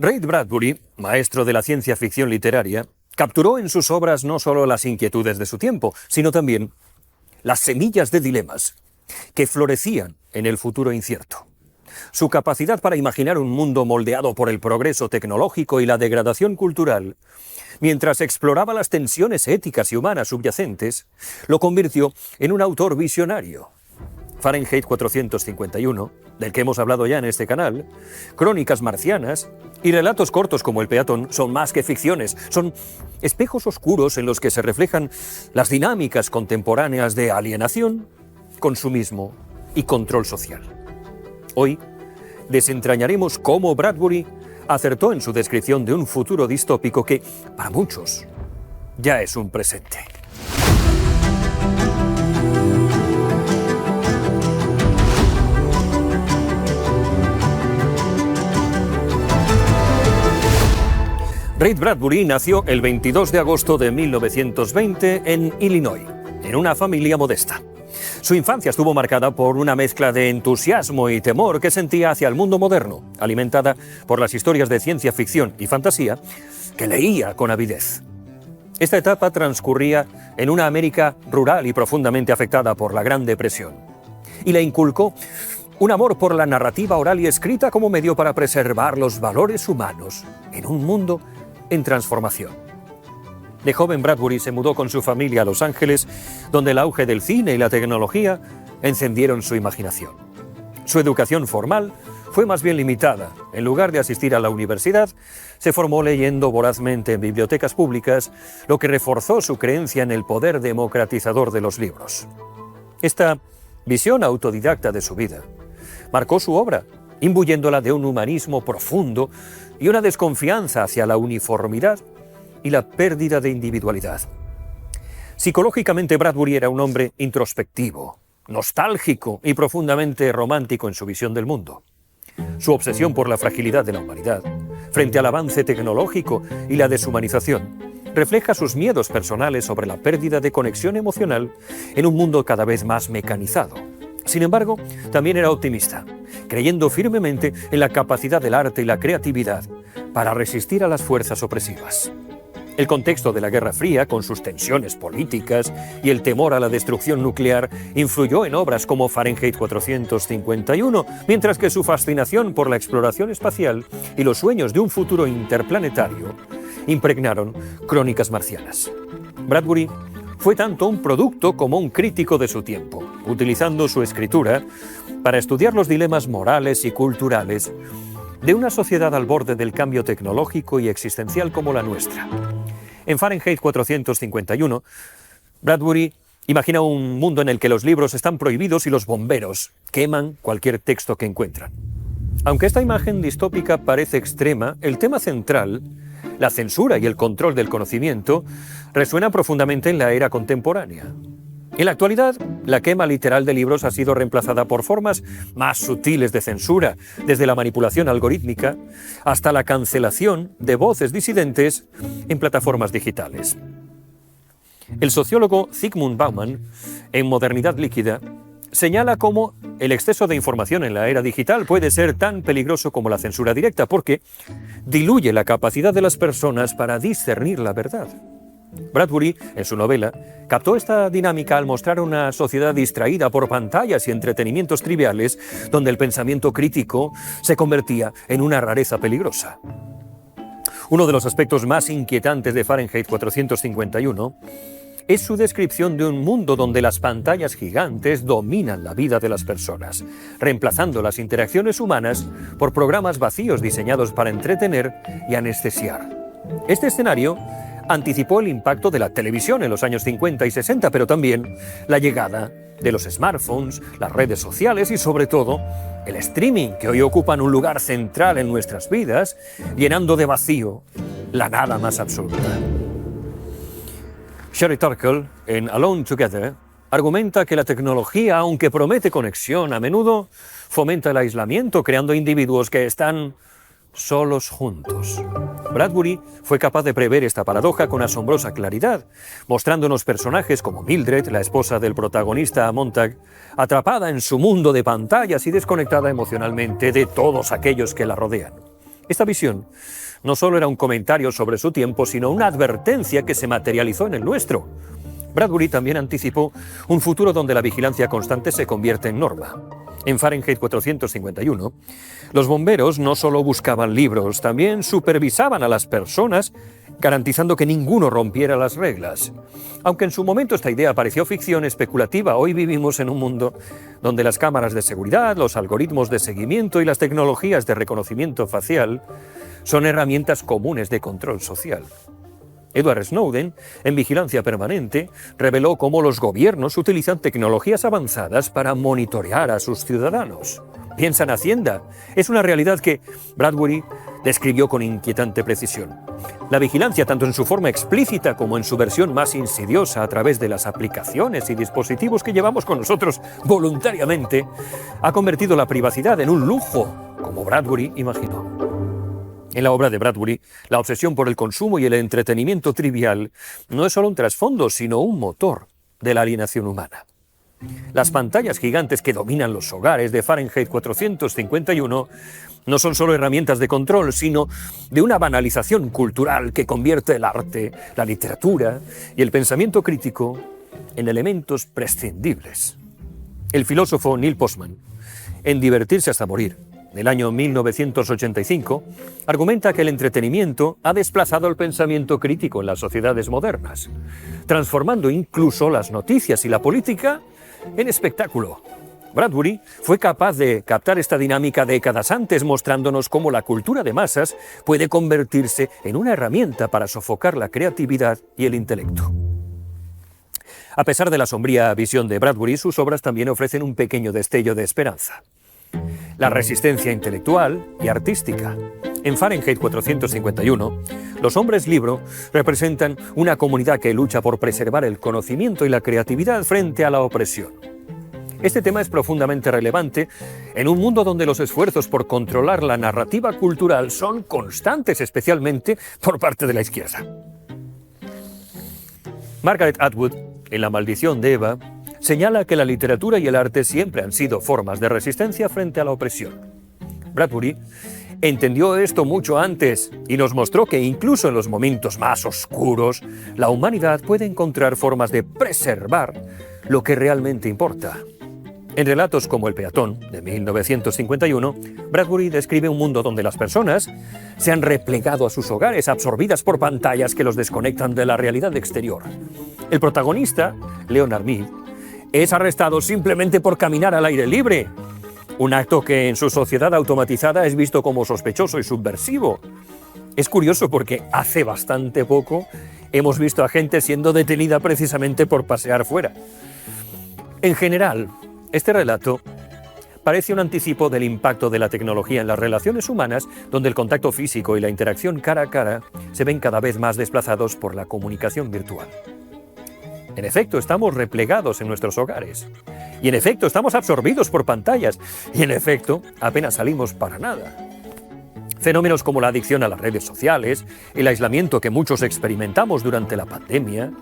Ray Bradbury, maestro de la ciencia ficción literaria, capturó en sus obras no solo las inquietudes de su tiempo, sino también las semillas de dilemas que florecían en el futuro incierto. Su capacidad para imaginar un mundo moldeado por el progreso tecnológico y la degradación cultural, mientras exploraba las tensiones éticas y humanas subyacentes, lo convirtió en un autor visionario. Fahrenheit 451, del que hemos hablado ya en este canal, Crónicas marcianas y relatos cortos como El peatón son más que ficciones, son espejos oscuros en los que se reflejan las dinámicas contemporáneas de alienación, consumismo y control social. Hoy desentrañaremos cómo Bradbury acertó en su descripción de un futuro distópico que, para muchos, ya es un presente. Ray Bradbury nació el 22 de agosto de 1920 en Illinois, en una familia modesta. Su infancia estuvo marcada por una mezcla de entusiasmo y temor que sentía hacia el mundo moderno, alimentada por las historias de ciencia ficción y fantasía que leía con avidez. Esta etapa transcurría en una América rural y profundamente afectada por la Gran Depresión, y le inculcó un amor por la narrativa oral y escrita como medio para preservar los valores humanos en un mundo en transformación. De joven, Bradbury se mudó con su familia a Los Ángeles, donde el auge del cine y la tecnología encendieron su imaginación. Su educación formal fue más bien limitada. En lugar de asistir a la universidad, se formó leyendo vorazmente en bibliotecas públicas, lo que reforzó su creencia en el poder democratizador de los libros. Esta visión autodidacta de su vida marcó su obra, imbuyéndola de un humanismo profundo y una desconfianza hacia la uniformidad y la pérdida de individualidad. Psicológicamente, Bradbury era un hombre introspectivo, nostálgico y profundamente romántico en su visión del mundo. Su obsesión por la fragilidad de la humanidad, frente al avance tecnológico y la deshumanización, refleja sus miedos personales sobre la pérdida de conexión emocional en un mundo cada vez más mecanizado. Sin embargo, también era optimista, creyendo firmemente en la capacidad del arte y la creatividad para resistir a las fuerzas opresivas. El contexto de la Guerra Fría, con sus tensiones políticas y el temor a la destrucción nuclear, influyó en obras como Fahrenheit 451, mientras que su fascinación por la exploración espacial y los sueños de un futuro interplanetario impregnaron Crónicas marcianas. Bradbury fue tanto un producto como un crítico de su tiempo, utilizando su escritura para estudiar los dilemas morales y culturales de una sociedad al borde del cambio tecnológico y existencial como la nuestra. En Fahrenheit 451, Bradbury imagina un mundo en el que los libros están prohibidos y los bomberos queman cualquier texto que encuentran. Aunque esta imagen distópica parece extrema, el tema central, la censura y el control del conocimiento, resuena profundamente en la era contemporánea. En la actualidad, la quema literal de libros ha sido reemplazada por formas más sutiles de censura, desde la manipulación algorítmica hasta la cancelación de voces disidentes en plataformas digitales. El sociólogo Zygmunt Bauman, en Modernidad líquida, señala cómo el exceso de información en la era digital puede ser tan peligroso como la censura directa, porque diluye la capacidad de las personas para discernir la verdad. Bradbury, en su novela, captó esta dinámica al mostrar una sociedad distraída por pantallas y entretenimientos triviales, donde el pensamiento crítico se convertía en una rareza peligrosa. Uno de los aspectos más inquietantes de Fahrenheit 451 es su descripción de un mundo donde las pantallas gigantes dominan la vida de las personas, reemplazando las interacciones humanas por programas vacíos diseñados para entretener y anestesiar. Este escenario anticipó el impacto de la televisión en los años 50 y 60, pero también la llegada de los smartphones, las redes sociales y, sobre todo, el streaming, que hoy ocupan un lugar central en nuestras vidas, llenando de vacío la nada más absoluta. Sherry Turkle, en Alone Together, argumenta que la tecnología, aunque promete conexión, a menudo fomenta el aislamiento, creando individuos que están solos juntos. Bradbury fue capaz de prever esta paradoja con asombrosa claridad, mostrándonos personajes como Mildred, la esposa del protagonista Montag, atrapada en su mundo de pantallas y desconectada emocionalmente de todos aquellos que la rodean. Esta visión no solo era un comentario sobre su tiempo, sino una advertencia que se materializó en el nuestro. Bradbury también anticipó un futuro donde la vigilancia constante se convierte en norma. En Fahrenheit 451, los bomberos no solo buscaban libros, también supervisaban a las personas, garantizando que ninguno rompiera las reglas. Aunque en su momento esta idea pareció ficción especulativa, hoy vivimos en un mundo donde las cámaras de seguridad, los algoritmos de seguimiento y las tecnologías de reconocimiento facial son herramientas comunes de control social. Edward Snowden, en vigilancia permanente, reveló cómo los gobiernos utilizan tecnologías avanzadas para monitorear a sus ciudadanos. Piensa en Hacienda. Es una realidad que Bradbury describió con inquietante precisión. La vigilancia, tanto en su forma explícita como en su versión más insidiosa a través de las aplicaciones y dispositivos que llevamos con nosotros voluntariamente, ha convertido la privacidad en un lujo, como Bradbury imaginó. En la obra de Bradbury, la obsesión por el consumo y el entretenimiento trivial no es solo un trasfondo, sino un motor de la alienación humana. Las pantallas gigantes que dominan los hogares de Fahrenheit 451 no son solo herramientas de control, sino de una banalización cultural que convierte el arte, la literatura y el pensamiento crítico en elementos prescindibles. El filósofo Neil Postman, en Divertirse hasta morir, del año 1985, argumenta que el entretenimiento ha desplazado el pensamiento crítico en las sociedades modernas, transformando incluso las noticias y la política en espectáculo. Bradbury fue capaz de captar esta dinámica décadas antes, mostrándonos cómo la cultura de masas puede convertirse en una herramienta para sofocar la creatividad y el intelecto. A pesar de la sombría visión de Bradbury, sus obras también ofrecen un pequeño destello de esperanza. La resistencia intelectual y artística. En Fahrenheit 451, los hombres libro representan una comunidad que lucha por preservar el conocimiento y la creatividad frente a la opresión. Este tema es profundamente relevante en un mundo donde los esfuerzos por controlar la narrativa cultural son constantes, especialmente por parte de la izquierda. Margaret Atwood, en La maldición de Eva, señala que la literatura y el arte siempre han sido formas de resistencia frente a la opresión. Bradbury entendió esto mucho antes y nos mostró que incluso en los momentos más oscuros, la humanidad puede encontrar formas de preservar lo que realmente importa. En relatos como El peatón, de 1951, Bradbury describe un mundo donde las personas se han replegado a sus hogares, absorbidas por pantallas que los desconectan de la realidad exterior. El protagonista, Leonard Mead, es arrestado simplemente por caminar al aire libre, un acto que en su sociedad automatizada es visto como sospechoso y subversivo. Es curioso porque hace bastante poco hemos visto a gente siendo detenida precisamente por pasear fuera. En general, este relato parece un anticipo del impacto de la tecnología en las relaciones humanas, donde el contacto físico y la interacción cara a cara se ven cada vez más desplazados por la comunicación virtual. En efecto, estamos replegados en nuestros hogares. Y en efecto, estamos absorbidos por pantallas. Y en efecto, apenas salimos para nada. Fenómenos como la adicción a las redes sociales, el aislamiento que muchos experimentamos durante la pandemia,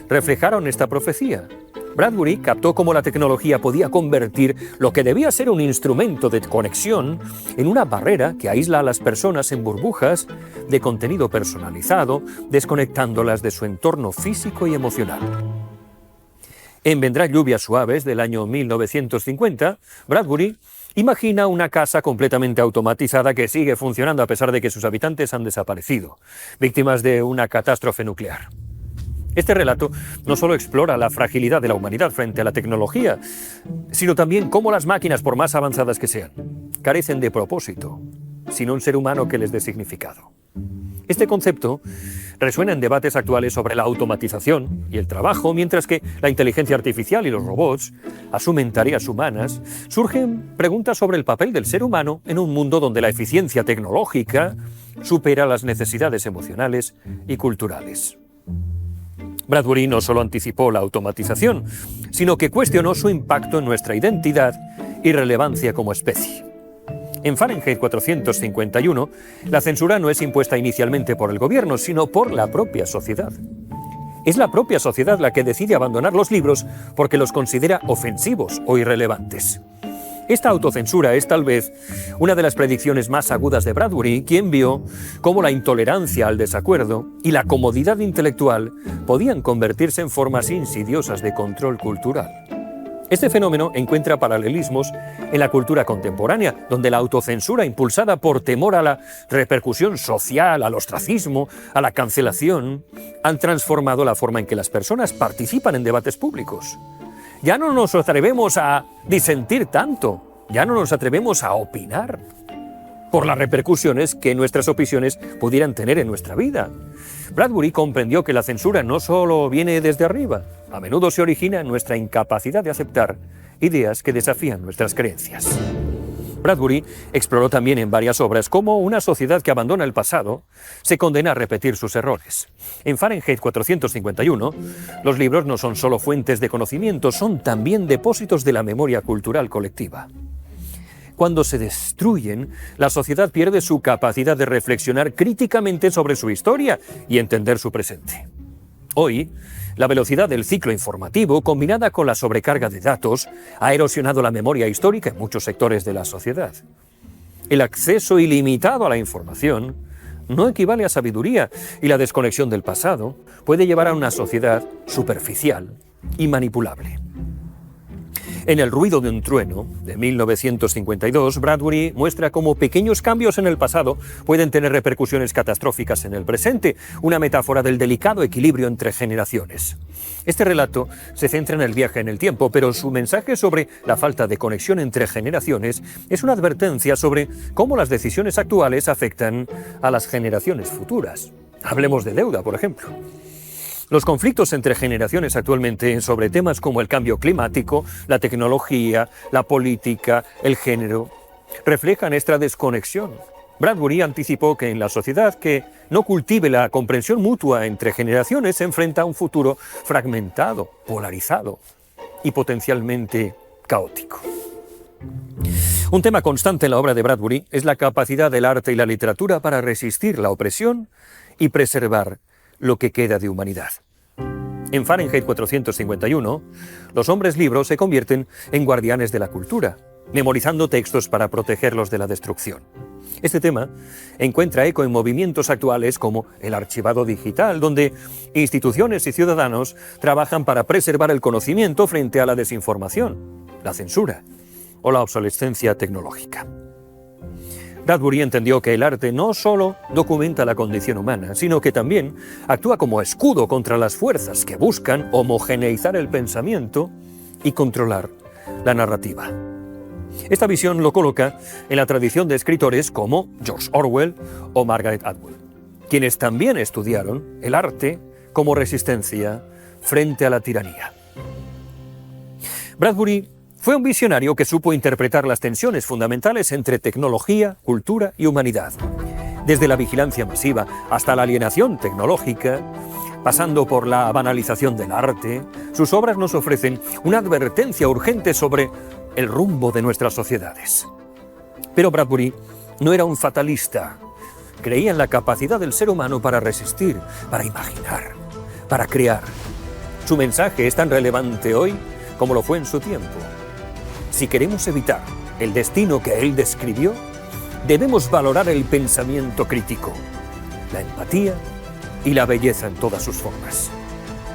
reflejaron esta profecía. Bradbury captó cómo la tecnología podía convertir lo que debía ser un instrumento de conexión en una barrera que aísla a las personas en burbujas de contenido personalizado, desconectándolas de su entorno físico y emocional. En Vendrán lluvias suaves, del año 1950, Bradbury imagina una casa completamente automatizada que sigue funcionando a pesar de que sus habitantes han desaparecido, víctimas de una catástrofe nuclear. Este relato no solo explora la fragilidad de la humanidad frente a la tecnología, sino también cómo las máquinas, por más avanzadas que sean, carecen de propósito, sin un ser humano que les dé significado. Este concepto resuena en debates actuales sobre la automatización y el trabajo, mientras que la inteligencia artificial y los robots asumen tareas humanas. Surgen preguntas sobre el papel del ser humano en un mundo donde la eficiencia tecnológica supera las necesidades emocionales y culturales. Bradbury no solo anticipó la automatización, sino que cuestionó su impacto en nuestra identidad y relevancia como especie. En Fahrenheit 451, la censura no es impuesta inicialmente por el gobierno, sino por la propia sociedad. Es la propia sociedad la que decide abandonar los libros porque los considera ofensivos o irrelevantes. Esta autocensura es tal vez una de las predicciones más agudas de Bradbury, quien vio cómo la intolerancia al desacuerdo y la comodidad intelectual podían convertirse en formas insidiosas de control cultural. Este fenómeno encuentra paralelismos en la cultura contemporánea, donde la autocensura impulsada por temor a la repercusión social, al ostracismo, a la cancelación, han transformado la forma en que las personas participan en debates públicos. Ya no nos atrevemos a disentir tanto, ya no nos atrevemos a opinar por las repercusiones que nuestras opiniones pudieran tener en nuestra vida. Bradbury comprendió que la censura no solo viene desde arriba, a menudo se origina en nuestra incapacidad de aceptar ideas que desafían nuestras creencias. Bradbury exploró también en varias obras cómo una sociedad que abandona el pasado se condena a repetir sus errores. En Fahrenheit 451, los libros no son solo fuentes de conocimiento, son también depósitos de la memoria cultural colectiva. Cuando se destruyen, la sociedad pierde su capacidad de reflexionar críticamente sobre su historia y entender su presente. Hoy, la velocidad del ciclo informativo, combinada con la sobrecarga de datos, ha erosionado la memoria histórica en muchos sectores de la sociedad. El acceso ilimitado a la información no equivale a sabiduría, y la desconexión del pasado puede llevar a una sociedad superficial y manipulable. En El ruido de un trueno, de 1952, Bradbury muestra cómo pequeños cambios en el pasado pueden tener repercusiones catastróficas en el presente, una metáfora del delicado equilibrio entre generaciones. Este relato se centra en el viaje en el tiempo, pero su mensaje sobre la falta de conexión entre generaciones es una advertencia sobre cómo las decisiones actuales afectan a las generaciones futuras. Hablemos de deuda, por ejemplo. Los conflictos entre generaciones actualmente sobre temas como el cambio climático, la tecnología, la política, el género, reflejan esta desconexión. Bradbury anticipó que en la sociedad que no cultive la comprensión mutua entre generaciones se enfrenta a un futuro fragmentado, polarizado y potencialmente caótico. Un tema constante en la obra de Bradbury es la capacidad del arte y la literatura para resistir la opresión y preservar lo que queda de humanidad. En Fahrenheit 451, los hombres libros se convierten en guardianes de la cultura, memorizando textos para protegerlos de la destrucción. Este tema encuentra eco en movimientos actuales como el archivado digital, donde instituciones y ciudadanos trabajan para preservar el conocimiento frente a la desinformación, la censura o la obsolescencia tecnológica. Bradbury entendió que el arte no solo documenta la condición humana, sino que también actúa como escudo contra las fuerzas que buscan homogeneizar el pensamiento y controlar la narrativa. Esta visión lo coloca en la tradición de escritores como George Orwell o Margaret Atwood, quienes también estudiaron el arte como resistencia frente a la tiranía. Bradbury fue un visionario que supo interpretar las tensiones fundamentales entre tecnología, cultura y humanidad. Desde la vigilancia masiva hasta la alienación tecnológica, pasando por la banalización del arte, sus obras nos ofrecen una advertencia urgente sobre el rumbo de nuestras sociedades. Pero Bradbury no era un fatalista. Creía en la capacidad del ser humano para resistir, para imaginar, para crear. Su mensaje es tan relevante hoy como lo fue en su tiempo. Si queremos evitar el destino que él describió, debemos valorar el pensamiento crítico, la empatía y la belleza en todas sus formas.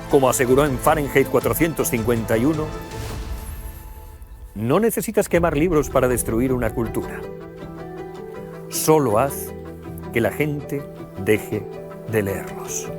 Como aseguró en Fahrenheit 451, no necesitas quemar libros para destruir una cultura. Solo haz que la gente deje de leerlos.